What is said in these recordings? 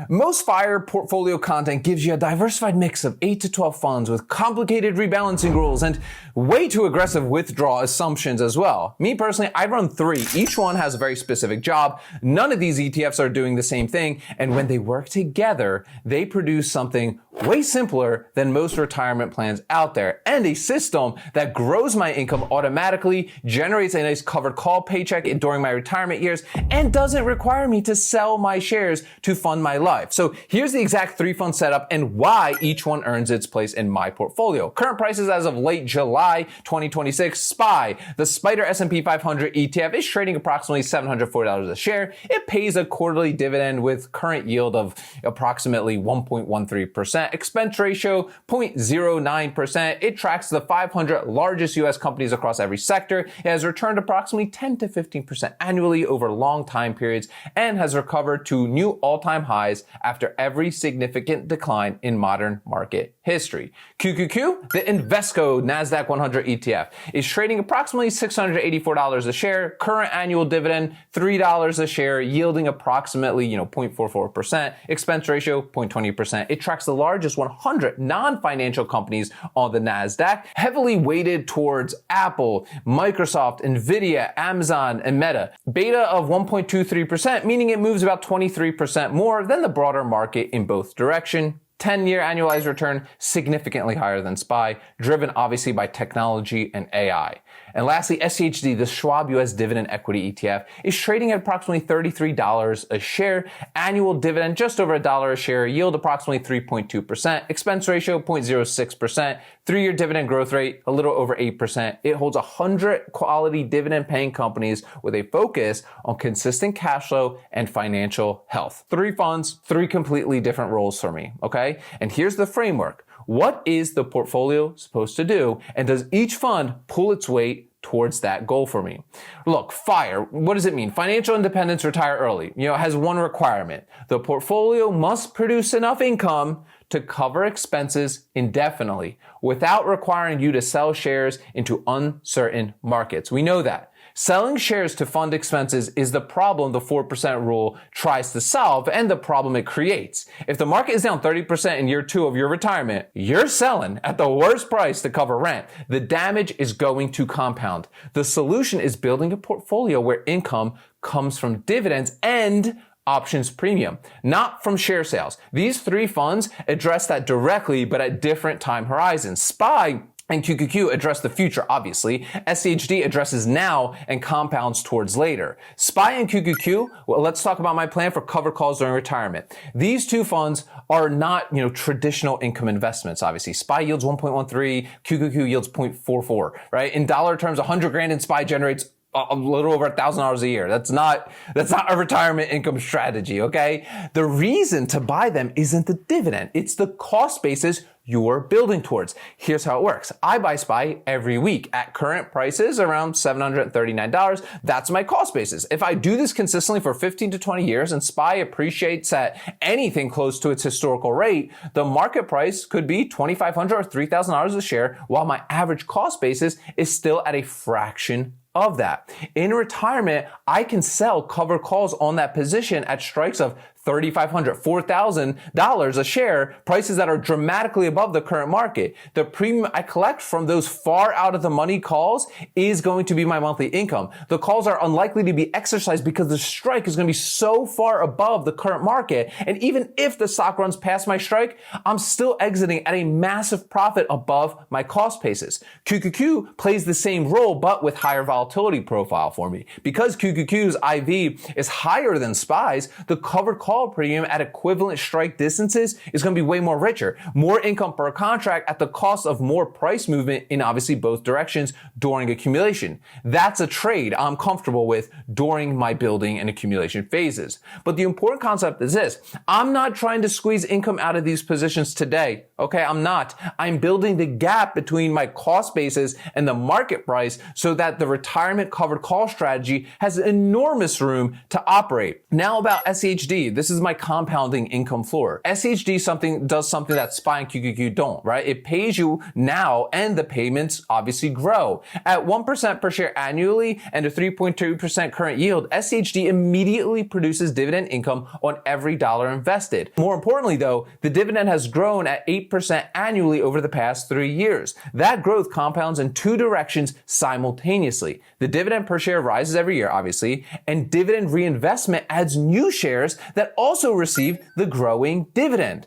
Most FIRE portfolio content gives you a diversified mix of 8 to 12 funds with complicated rebalancing rules and way too aggressive withdrawal assumptions as well. Me personally, I run 3. Each one has a very specific job. None of these ETFs are doing the same thing, and when they work together, they produce something way simpler than most retirement plans out there, and a system that grows my income automatically, generates a nice covered call paycheck during my retirement years, and doesn't require me to sell my shares to fund my life. So here's the exact 3 fund setup and why each one earns its place in my portfolio. Current prices as of late July 2026, SPY, the Spider S&P 500 ETF, is trading approximately $740 a share. It pays a quarterly dividend with current yield of approximately 1.13%. Expense ratio 0.09%. It tracks the 500 largest US companies across every sector. It has returned approximately 10 to 15% annually over long time periods and has recovered to new all-time highs after every significant decline in modern market history. QQQ, the Invesco NASDAQ 100 ETF, is trading approximately $684 a share. Current annual dividend $3 a share, yielding approximately 0.44%. Expense ratio 0.20%. It tracks the largest 100 non-financial companies on the NASDAQ, heavily weighted towards Apple, Microsoft, Nvidia, Amazon, and Meta. Beta of 1.23%, meaning it moves about 23% more than the broader market in both directions. 10-year annualized return significantly higher than SPY, driven obviously by technology and AI. And lastly, SCHD, the Schwab US Dividend Equity ETF, is trading at approximately $33 a share. Annual dividend just over $1 a share, yield approximately 3.2%. Expense ratio 0.06%. 3-year dividend growth rate a little over 8%. It holds 100 quality dividend paying companies with a focus on consistent cash flow and financial health. 3 funds, 3 completely different roles for me, okay? And here's the framework. What is the portfolio supposed to do? And does each fund pull its weight towards that goal for me? Look, FIRE, what does it mean? Financial independence, retire early. Has one requirement. The portfolio must produce enough income to cover expenses indefinitely without requiring you to sell shares into uncertain markets. We know that. Selling shares to fund expenses is the problem the 4% rule tries to solve and the problem it creates. If the market is down 30% in year 2 of your retirement, you're selling at the worst price to cover rent. The damage is going to compound. The solution is building a portfolio where income comes from dividends and options premium, not from share sales. These 3 funds address that directly, but at different time horizons. SPY and QQQ address the future, obviously. SCHD addresses now and compounds towards later. SPY and QQQ, well, let's talk about my plan for covered calls during retirement. These 2 funds are not, traditional income investments, obviously. SPY yields 1.13, QQQ yields 0.44, right? In dollar terms, 100 grand in SPY generates a little over $1,000 a year. That's not a retirement income strategy, okay? The reason to buy them isn't the dividend. It's the cost basis you're building towards. Here's how it works. I buy SPY every week at current prices around $739. That's my cost basis. If I do this consistently for 15 to 20 years and SPY appreciates at anything close to its historical rate, the market price could be $2,500 or $3,000 a share, while my average cost basis is still at a fraction of that. In retirement, I can sell covered calls on that position at strikes of $3,500, $4,000 a share, prices that are dramatically above the current market. The premium I collect from those far out of the money calls is going to be my monthly income. The calls are unlikely to be exercised because the strike is going to be so far above the current market. And even if the stock runs past my strike, I'm still exiting at a massive profit above my cost basis. QQQ plays the same role, but with higher volatility profile for me. Because QQQ's IV is higher than SPY's, the covered call premium at equivalent strike distances is going to be way more richer. More income per contract at the cost of more price movement in obviously both directions during accumulation. That's a trade I'm comfortable with during my building and accumulation phases. But the important concept is this. I'm not trying to squeeze income out of these positions today. Okay, I'm not. I'm building the gap between my cost basis and the market price so that the retirement covered call strategy has enormous room to operate. Now about SCHD. This is my compounding income floor. SCHD does something that SPY and QQQ don't, right? It pays you now and the payments obviously grow. At 1% per share annually and a 3.2% current yield, SCHD immediately produces dividend income on every dollar invested. More importantly though, the dividend has grown at 8% annually over the past 3 years. That growth compounds in two directions simultaneously. The dividend per share rises every year, obviously, and dividend reinvestment adds new shares that also receive the growing dividend.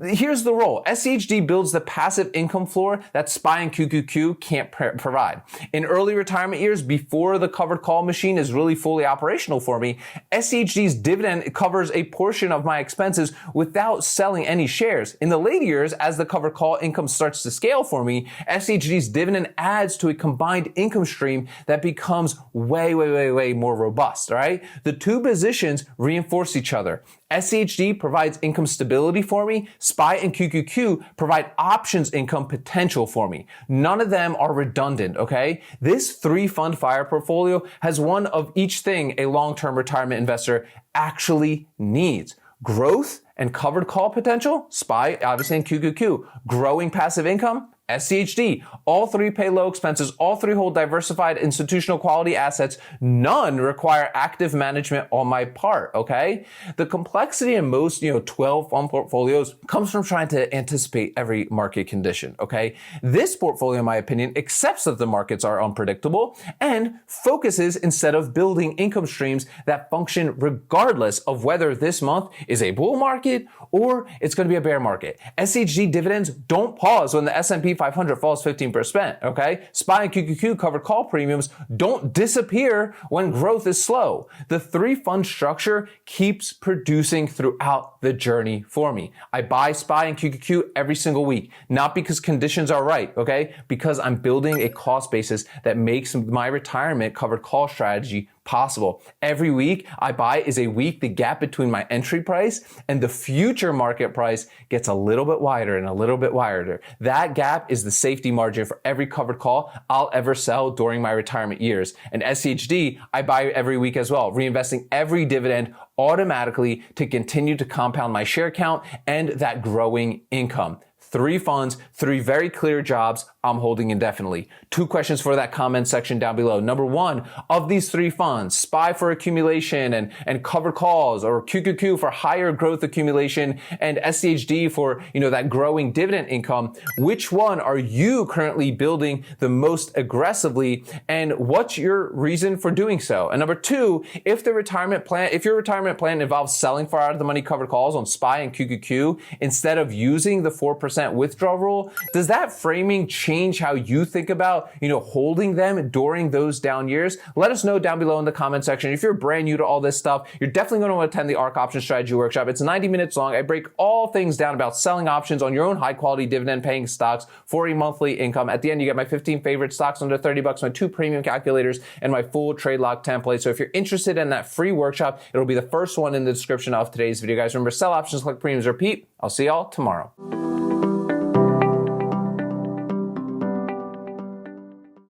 Here's the role. SCHD builds the passive income floor that SPY and QQQ can't provide. In early retirement years, before the covered call machine is really fully operational for me, SCHD's dividend covers a portion of my expenses without selling any shares. In the later years, as the covered call income starts to scale for me, SCHD's dividend adds to a combined income stream that becomes way more robust, all right? The two positions reinforce each other. SCHD provides income stability for me. SPY and QQQ provide options income potential for me. None of them are redundant, okay? This 3-fund FIRE portfolio has one of each thing a long-term retirement investor actually needs. Growth and covered call potential, SPY, obviously, and QQQ. Growing passive income, SCHD. All three pay low expenses. All three hold diversified institutional quality assets. None require active management on my part, okay? The complexity in most, 12 fund portfolios comes from trying to anticipate every market condition, okay? This portfolio, in my opinion, accepts that the markets are unpredictable and focuses instead of building income streams that function regardless of whether this month is a bull market or it's going to be a bear market. SCHD dividends don't pause when the S&P 500 falls 15%, okay? SPY and QQQ covered call premiums don't disappear when growth is slow. The 3-fund structure keeps producing throughout the journey for me. I buy SPY and QQQ every single week, not because conditions are right, okay? Because I'm building a cost basis that makes my retirement covered call strategy possible. Every week I buy is a week the gap between my entry price and the future market price gets a little bit wider and a little bit wider. That gap is the safety margin for every covered call I'll ever sell during my retirement years. And SCHD, I buy every week as well, reinvesting every dividend automatically to continue to compound my share count and that growing income. 3 funds, 3 very clear jobs I'm holding indefinitely. 2 questions for that comment section down below. Number 1, of these 3 funds, SPY for accumulation and covered calls, or QQQ for higher growth accumulation, and SCHD for, that growing dividend income, which one are you currently building the most aggressively, and what's your reason for doing so? And number 2, if your retirement plan involves selling far out of the money covered calls on SPY and QQQ instead of using the 4% withdrawal rule, does that framing change how you think about, holding them during those down years? Let us know down below in the comment section. If you're brand new to all this stuff, you're definitely going to want to attend the Ark Options Strategy workshop. It's 90 minutes long. I break all things down about selling options on your own high quality dividend paying stocks for a monthly income. At the end, you get my 15 favorite stocks under $30, my 2 premium calculators, and my full trade log template. So if you're interested in that free workshop, it'll be the first one in the description of today's video. Guys, remember, sell options, collect premiums, repeat. I'll see y'all tomorrow.